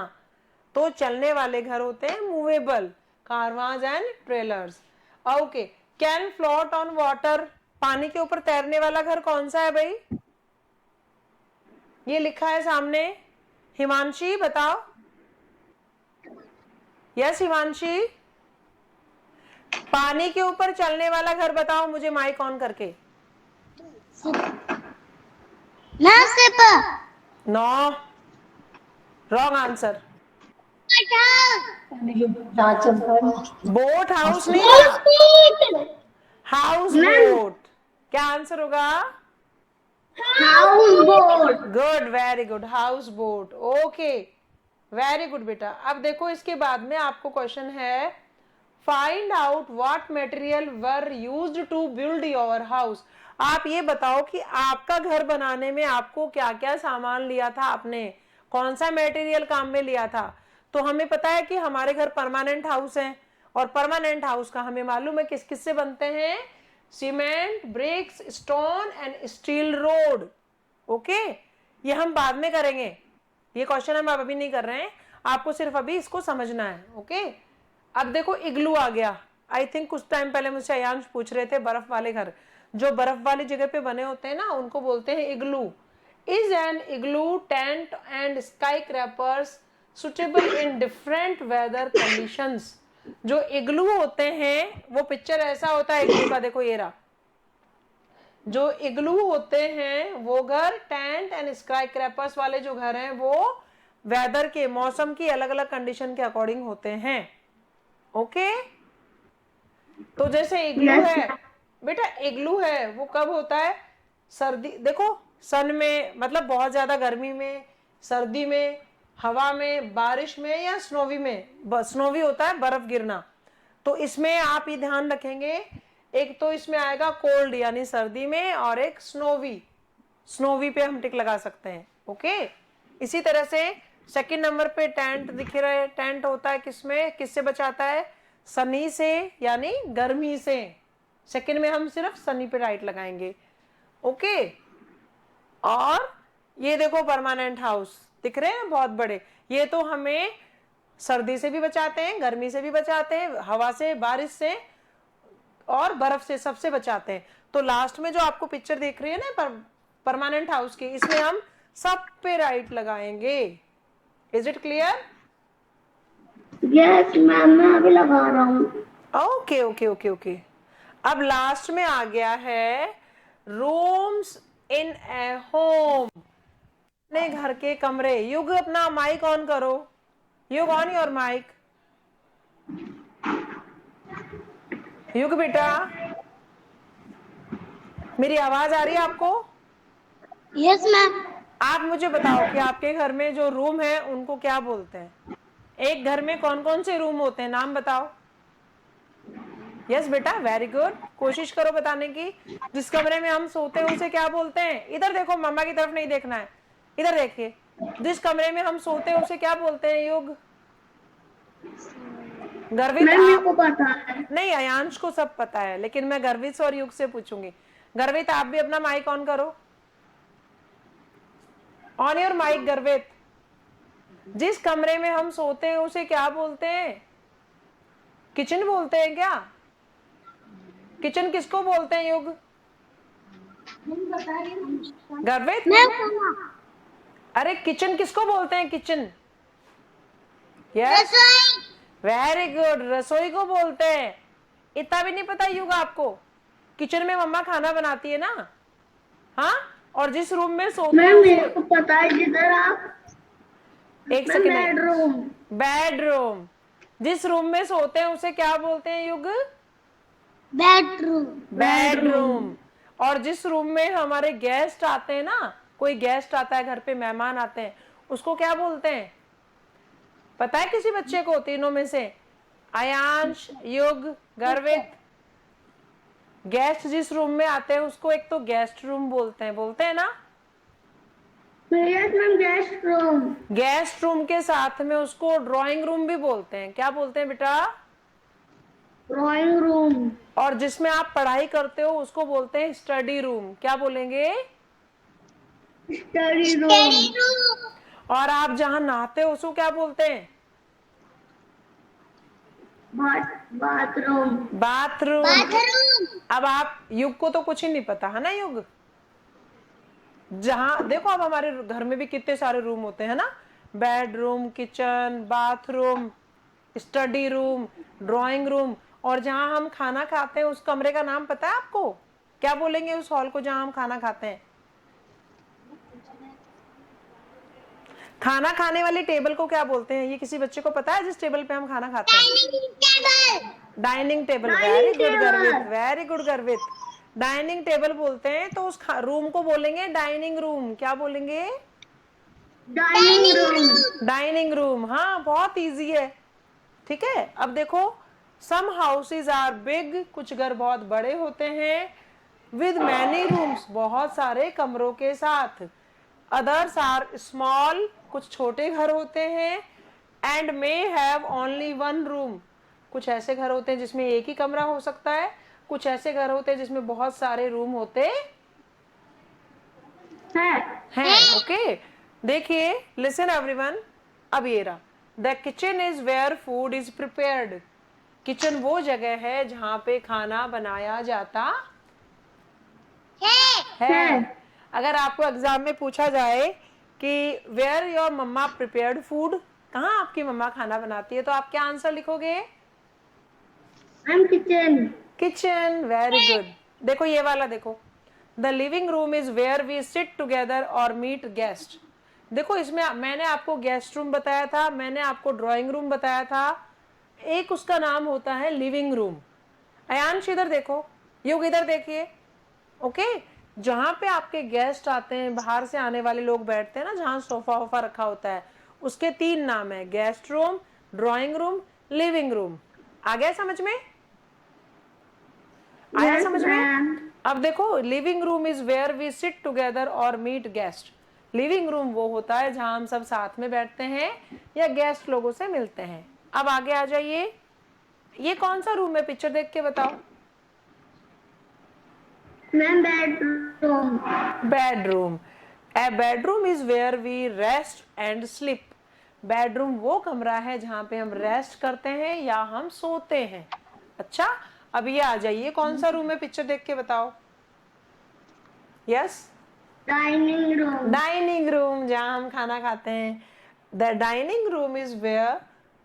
तो चलने वाले घर होते हैं movable, कारवांस and trailers. Okay, can float on water. पानी के ऊपर तैरने वाला घर कौन सा है भाई? ये लिखा है सामने, हिमांशी बताओ। यस हिमांशी, पानी के ऊपर चलने वाला घर बताओ मुझे, माइक ऑन करके। No, wrong answer. Boat house नहीं था, हाउस बोट। क्या आंसर होगा? House boat. Good, very good, house boat. Okay, very good बेटा। अब देखो इसके बाद में आपको क्वेश्चन है, find out what material were used to build your house. आप ये बताओ कि आपका घर बनाने में आपको क्या क्या सामान लिया था आपने, कौन सा मटेरियल काम में लिया था। तो हमें पता है कि हमारे घर परमानेंट हाउस है, और परमानेंट हाउस का हमें मालूम है किस किस से बनते हैं? Cement, bricks, stone and steel rod. Okay, ये हम बाद में करेंगे, ये क्वेश्चन हम अभी नहीं कर रहे हैं, आपको सिर्फ अभी इसको समझना है। ओके, अब देखो इग्लू आ गया। आई थिंक कुछ टाइम पहले मुझसे अयांश पूछ रहे थे, बर्फ वाले घर, जो बर्फ वाली जगह पे बने होते हैं ना, उनको बोलते हैं igloo. Is an igloo tent and skyscrapers suitable in different weather conditions. जो इग्लू होते हैं, वो पिक्चर ऐसा होता है इग्लू का, देखो ये रहा। जो इग्लू होते हैं वो घर, टेंट एंड स्काई क्रैपर्स वाले जो घर हैं, वो वेदर के, मौसम की अलग अलग कंडीशन के अकॉर्डिंग होते हैं। ओके, तो जैसे इग्लू है बेटा, इग्लू है वो कब होता है? सर्दी, देखो सन में मतलब बहुत ज्यादा गर्मी में, सर्दी में, हवा में, बारिश में या स्नोवी में। स्नोवी होता है बर्फ गिरना। तो इसमें आप ये ध्यान रखेंगे, एक तो इसमें आएगा कोल्ड यानी सर्दी में, और एक स्नोवी, स्नोवी पे हम टिक लगा सकते हैं। ओके, इसी तरह से सेकंड नंबर पे टेंट दिख रहा है। टेंट होता है किसमें, किससे बचाता है, सनी से यानी गर्मी से। सेकंड में हम सिर्फ सनी पे राइट लगाएंगे। ओके, और ये देखो परमानेंट हाउस दिख रहे हैं बहुत बड़े, ये तो हमें सर्दी से भी बचाते हैं, गर्मी से भी बचाते हैं, हवा से, बारिश से और बर्फ से, सबसे बचाते हैं। तो लास्ट में जो आपको पिक्चर देख रही है ना परमानेंट हाउस की, इसमें हम सब पे राइट लगाएंगे। Is it clear? Yes ma'am, मैं अभी लगा रहा हूँ। Okay okay okay okay. अब लास्ट में आ गया है रूम्स इन ए होम, अपने घर के कमरे। युग अपना माइक ऑन करो, युग ऑन योर माइक। युग बेटा, मेरी आवाज आ रही है आपको? Yes ma'am. आप मुझे बताओ कि आपके घर में जो रूम है उनको क्या बोलते हैं? एक घर में कौन कौन से रूम होते हैं, नाम बताओ। यस बेटा, वेरी गुड, कोशिश करो बताने की। जिस कमरे में हम सोते हैं उसे क्या बोलते हैं? इधर देखो, मम्मा की तरफ नहीं देखना है, इधर देखिए। जिस कमरे में हम सोते हैं उसे क्या बोलते हैं युग? गर्वित मेरे को पता है। नहीं, अयांश को सब पता है, लेकिन मैं गर्वित और युग से पूछूंगी। गर्वित, आप भी अपना माइक ऑन करो, ऑन योर माइक। गर्वित, जिस कमरे में हम सोते हैं उसे क्या बोलते हैं? किचन बोलते हैं क्या? किचन किसको बोलते हैं युग? गर्वित, अरे किचन किसको बोलते हैं? किचन, यस, वेरी गुड, रसोई को बोलते हैं। इतना भी नहीं पता युग आपको? किचन में मम्मा खाना बनाती है ना, हाँ? और जिस रूम में सोते हैं मेरे को पता है, जिधर आप, एक सेकंड, बेडरूम। बेडरूम, जिस रूम में सोते हैं उसे क्या बोलते हैं युग? बेडरूम। बेडरूम। और जिस रूम में हमारे गेस्ट आते हैं ना, कोई गेस्ट आता है घर पे, मेहमान आते हैं, उसको क्या बोलते हैं? पता है किसी बच्चे को तीनों में से? अयांश, युग, गर्वित, गेस्ट जिस रूम में आते हैं उसको एक तो गेस्ट रूम बोलते हैं ना? Guest room. गेस्ट रूम के साथ में उसको ड्राइंग रूम भी बोलते हैं। क्या बोलते हैं बेटा? Drawing room. और जिसमें आप पढ़ाई करते हो उसको बोलते हैं स्टडी रूम। क्या बोलेंगे? Study room. और आप जहां नहाते हो उसको क्या बोलते हैं? बाथरूम। बाथरूम। अब आप, युग को तो कुछ ही नहीं पता है ना युग? जहां देखो, अब हमारे घर में भी कितने सारे रूम होते हैं ना, bedroom, kitchen, bathroom, study room, drawing room. और जहां हम खाना खाते हैं उस कमरे का नाम पता है आपको? क्या बोलेंगे उस हॉल को जहां हम खाना खाते हैं? खाना खाने वाली टेबल को क्या बोलते हैं? ये किसी बच्चे को पता है जिस टेबल पे हम खाना खाते हैं? Dining table. वेरी गुड गर्वित, वेरी गुड गर्वित, डाइनिंग टेबल बोलते हैं। तो उस रूम को बोलेंगे डाइनिंग रूम। क्या बोलेंगे? Dining room. Dining room. हाँ, बहुत इजी है। ठीक है, अब देखो, सम हाउसेज आर बिग, कुछ घर बहुत बड़े होते हैं, विद मैनी रूम्स, बहुत सारे कमरों के साथ। अदर्स आर स्मॉल, कुछ छोटे घर होते हैं, and may have only one room, कुछ ऐसे घर होते हैं जिसमें एक ही कमरा हो सकता है, कुछ ऐसे घर होते हैं जिसमें बहुत सारे रूम होते हैं। ओके, देखिए, लिसन एवरीवन, अब ये रहा, the kitchen is where food is prepared. Kitchen वो जगह है जहां पे खाना बनाया जाता है। अगर आपको एग्जाम में पूछा जाए कि where your mama prepared food, कहाँ आपकी मम्मा खाना बनाती है, तो आप क्या आंसर लिखोगे? किचन। Kitchen, very good. देखो ये वाला देखो, the living room is where we sit together और मीट गेस्ट। देखो इसमें मैंने आपको गेस्ट रूम बताया था, मैंने आपको ड्राइंग रूम बताया था, एक उसका नाम होता है लिविंग रूम। अयांश इधर देखो, युग इधर देखिए। ओके, जहां पे आपके गेस्ट आते हैं, बाहर से आने वाले लोग बैठते हैं ना, जहां सोफा वोफा रखा होता है, उसके 3 नाम है, guest room, drawing room, living room. आ गया समझ में? आया यस समझ में? मैम। अब देखो, living room is where we sit together और मीट गेस्ट। लिविंग रूम वो होता है जहां हम सब साथ में बैठते हैं या गेस्ट लोगों से मिलते हैं। अब आगे आ जाइए, ये कौन सा रूम है, पिक्चर देख के बताओ। Ma'am bedroom. Bedroom. A bedroom is where we rest and sleep. Bedroom वो कमरा है जहां पे हम रेस्ट करते हैं या हम सोते हैं। अच्छा, अब ये आ जाइए, कौन सा रूम है, पिक्चर देख के बताओ। Yes, dining room. Dining room, जहां हम खाना खाते हैं। The dining room is where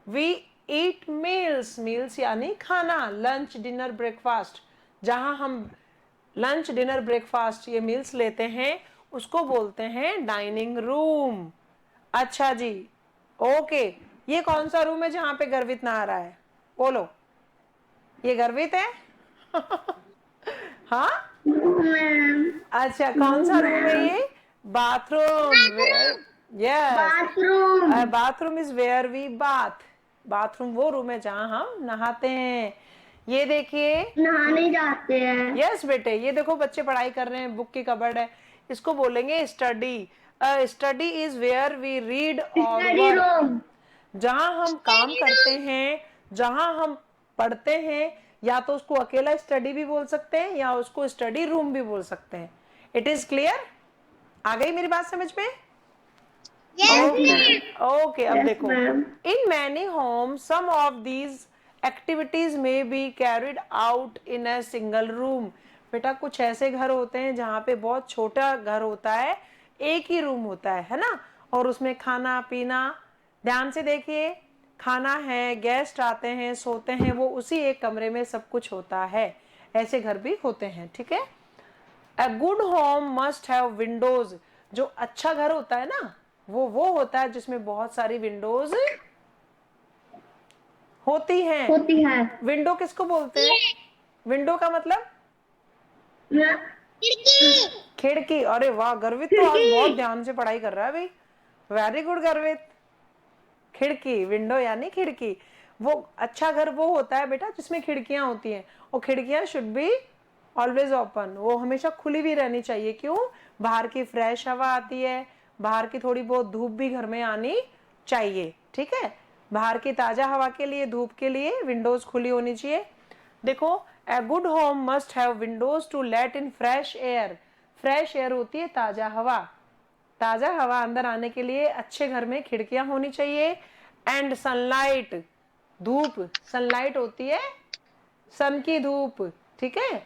we eat meals. Meals यानी खाना, लंच डिनर ब्रेकफास्ट। जहां हम लंच डिनर ब्रेकफास्ट ये मील्स लेते हैं, उसको बोलते हैं डाइनिंग रूम। अच्छा जी, ओके। ये कौन सा रूम है जहां पे गर्वित नहा रहा है, बोलो। ये गर्वित है? हाँ, मैम। अच्छा, कौन सा रूम है मैम। ये? Bathroom. Yes, bathroom. Bathroom is where we bath. Bathroom वो रूम है जहां हम नहाते हैं। ये देखिए, नहाने जाते हैं। यस बेटे, ये देखो बच्चे पढ़ाई कर रहे हैं, बुक की कबर्ड है, इसको बोलेंगे study. Study is where we read और स्टडी वर्क। रूम। जहां हम काम करते हैं, जहां हम पढ़ते हैं, या तो उसको अकेला स्टडी भी बोल सकते हैं या उसको स्टडी रूम भी बोल सकते हैं। It is clear? आ गई मेरी बात समझ में? Okay, okay. अब यस देखो, ma'am. In many home some of these activities may be carried out in a single room. बेटा, कुछ ऐसे घर होते हैं जहाँ पे बहुत छोटा घर होता है, एक ही रूम होता है ना, और उसमें खाना पीना, ध्यान से देखिए, खाना है, गेस्ट आते हैं, सोते हैं, वो उसी एक कमरे में सब कुछ होता है। ऐसे घर भी होते हैं, ठीक है। A good home must have Windows. जो अच्छा घर होता है ना, वो होता है जिसमें बहुत सारी विंडोज होती हैं। होती है। विंडो किसको बोलते हैं? विंडो का मतलब मैम। खिड़की। अरे वाह, गर्वित तो आज बहुत खिड़की। ध्यान से पढ़ाई कर रहा है भाई। वेरी गुड गर्वित। खिड़की, विंडो यानी खिड़की। वो अच्छा घर वो होता है बेटा जिसमें खिड़कियां होती हैं, और खिड़कियां शुड बी ऑलवेज ओपन। वो हमेशा खुली भी रहनी चाहिए। क्यों? बाहर की फ्रेश हवा आती है, बाहर की थोड़ी बहुत धूप भी घर में आनी चाहिए, ठीक है। बाहर की ताजा हवा के लिए, धूप के लिए विंडोज खुली होनी चाहिए। देखो, a good home must have windows to let in fresh air. Fresh air होती है ताजा हवा। ताजा हवा अंदर आने के लिए अच्छे घर में खिड़कियां होनी चाहिए। एंड सनलाइट, धूप, सनलाइट होती है सन की धूप, ठीक है।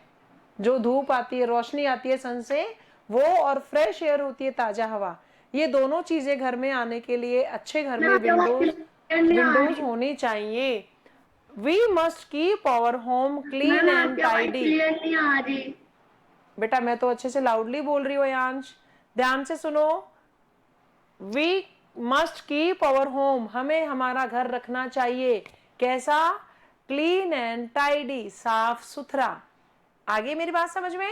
जो धूप आती है, रोशनी आती है सन से, वो, और फ्रेश एयर होती है ताजा हवा। ये दोनों चीजें घर में आने के लिए अच्छे घर में मैम आपकी आवाज विंडोज क्लियर नहीं आ विंडोज रही। होनी चाहिए। We must keep our home clean ma'am and आपकी आवाज टाइडी। क्लियर नहीं आ रही। बेटा, मैं तो अच्छे से लाउडली बोल रही हूँ यांश, ध्यान से सुनो। We must keep our home, हमें हमारा घर रखना चाहिए कैसा? क्लीन एंड टाइडी, साफ सुथरा। आगे मेरी बात समझ में?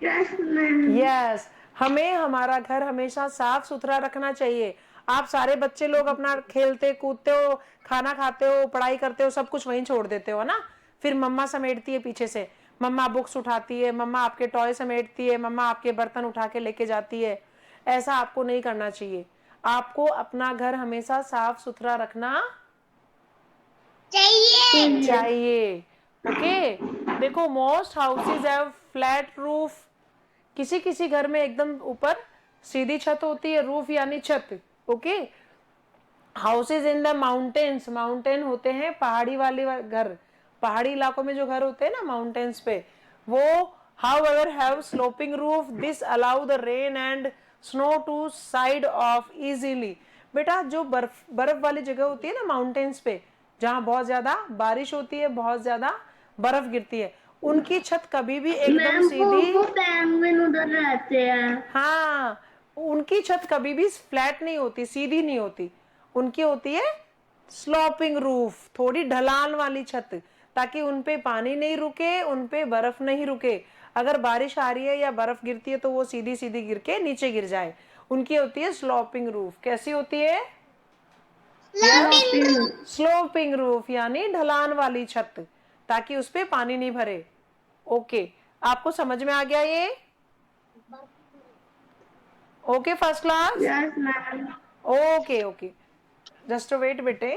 Yes ma'am. यस, हमें हमारा घर हमेशा साफ सुथरा रखना चाहिए। आप सारे बच्चे लोग अपना खेलते कूदते हो, खाना खाते हो, पढ़ाई करते हो, सब कुछ वहीं छोड़ देते हो ना। फिर मम्मा समेटती है पीछे से, मम्मा बुक्स उठाती है, मम्मा आपके टॉय समेटती है, मम्मा आपके बर्तन उठा के लेके जाती है। ऐसा आपको नहीं करना चाहिए। आपको अपना घर हमेशा साफ सुथरा रखना चाहिए। ओके, देखो, most houses have flat roof. किसी किसी घर में एकदम ऊपर सीधी छत होती है, रूफ यानी छत। Okay, houses in the mountains, mountain होते हैं पहाड़ी वाले घर, पहाड़ी इलाकों में जो घर होते हैं ना माउंटेन्स पे, वो however have sloping roof. This allow the rain and snow to slide off easily. बेटा, जो बर्फ बर्फ वाली जगह होती है ना माउंटेन्स पे, जहाँ बहुत ज्यादा बारिश होती है, बहुत ज्यादा बर्फ गिरती है, उनकी छत कभी भी एकदम मैम सीधी, वो पेंगुइन उधर रहते हैं। हाँ, उनकी छत कभी भी फ्लैट नहीं होती, सीधी नहीं होती। उनकी होती है स्लोपिंग रूफ, थोड़ी ढलान वाली छत, ताकि उनपे पानी नहीं रुके, उनपे बर्फ नहीं रुके। अगर बारिश आ रही है या बर्फ गिरती है तो वो सीधी सीधी गिर के नीचे गिर जाए, उनकी होती है स्लोपिंग रूफ। कैसी होती है? स्लोपिंग रूफ यानी ढलान वाली छत, ताकि उस पे पानी नहीं भरे। ओके, आपको समझ में आ गया ये? Okay first class? Yes ma'am. Okay okay, just wait बेटे।